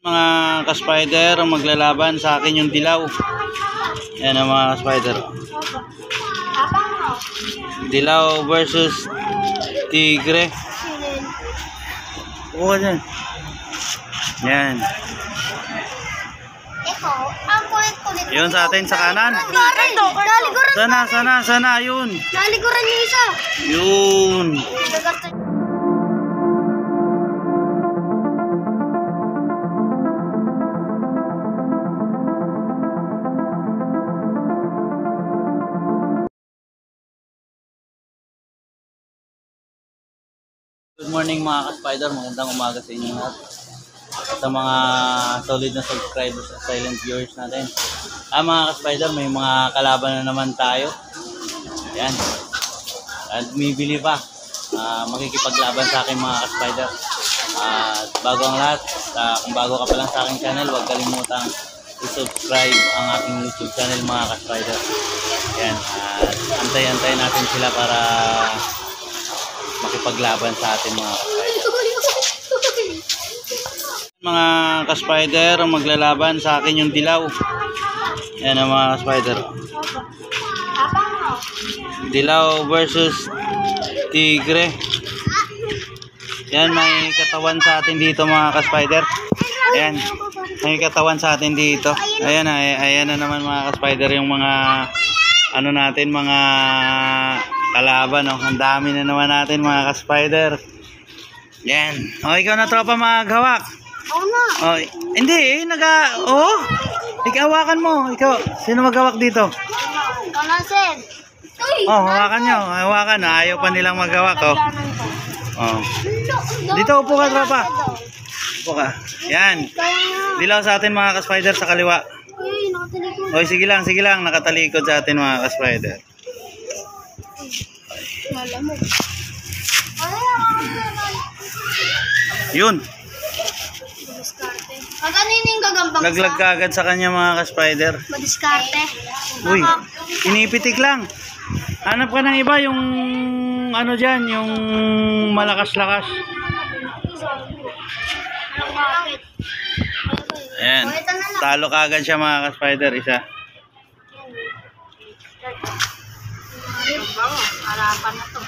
Mga ka-spider, maglalaban sa akin yung dilaw. Yan ang mga ka-spider. Dilaw versus tigre. Oo, yan. Yan. Yun sa atin sa kanan. Sana, yun. Nalikuran niyo isa. Yun. Good morning mga ka-spider, magandang umaga sa inyo lahat. Sa mga solid na subscribers at silent viewers natin. Mga ka-spider, may mga kalaban na naman tayo. Ayan. At bumibili pa. Makikipaglaban sa akin mga ka-spider. At bago ang lahat, kung bago ka pa lang sa aking channel, huwag kalimutang i-subscribe ang aking YouTube channel mga ka-spider. Ayan. At antay-antay natin sila para makipaglaban sa atin mga ka-spider. Mga ka-spider, maglalaban sa akin yung dilaw. Yan ang mga ka-spider. Dilaw versus tigre. Yan, may katawan sa atin dito mga ka-spider. Ayan, may katawan sa atin dito. Ayan na naman mga ka-spider yung mga ano natin, mga kalaban. Oh. Ang dami na naman natin mga ka-spider. Yan. O, ikaw na tropa maghawak. Oh, hindi ikawakan mo. Ikaw, sino maghawak dito? Kanasen. Oh, hawakan nyo. Hawakan. Ayaw pa nilang maghawak. Oh. Dito, upo ka tropa. Upo ka. Yan. Dilaw sa atin mga ka-spider sa kaliwa. Oy, sige lang. Nakatalikod sa atin mga ka-spider. Yun. Kaganin gagambang Laglag ka agad sa kanya mga ka-spider. Madiskarte. Uy, inipitik lang. Hanap ka ng iba yung ano dyan, yung malakas-lakas. Ayan. Talo ka agad siya mga ka-spider. Isa. Harapan na to.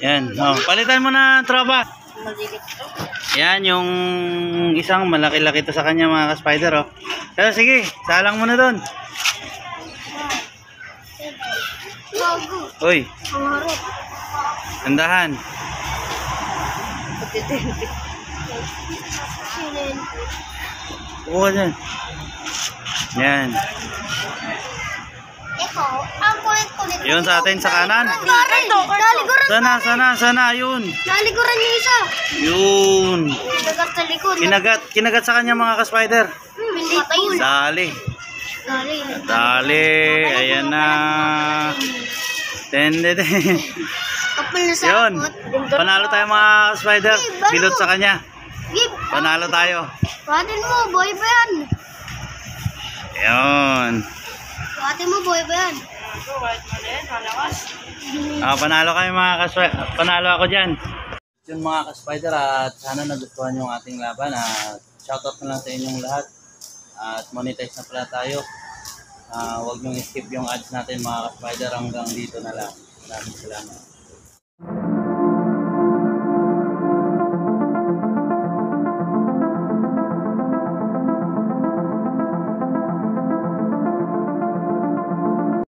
Yan. Oh, palitan mo na tropa. Yan yung isang malaki-laki to sa kanya mga ka-spider. Oh. Pero sige, salang mo na doon. Uy. Tandahan. Oo, dyan. Yan. Yun sa atin sa kanan. Sana, yun. Nalikuran niyo isa. Yun. Kinagat sa likod. Kinagat sa kanya mga ka-spider. Hindi. Dali. Ayan na. Tende. Kapal na sa Yun. Panalo tayo mga ka-spider. Bilot sa kanya. Panalo tayo. Buhatin mo, boy ba yan? Yun. Buhatin mo, boy ba yan? Panalo kayo mga ka-spider. Panalo ako dyan. Yun mga ka-spider, at sana nagustuhan yung ating laban. Shoutout na lang sa inyong lahat. At monetize na pala tayo. Huwag nyo skip yung ads natin mga ka-spider. Hanggang dito na lang. Maraming salamat.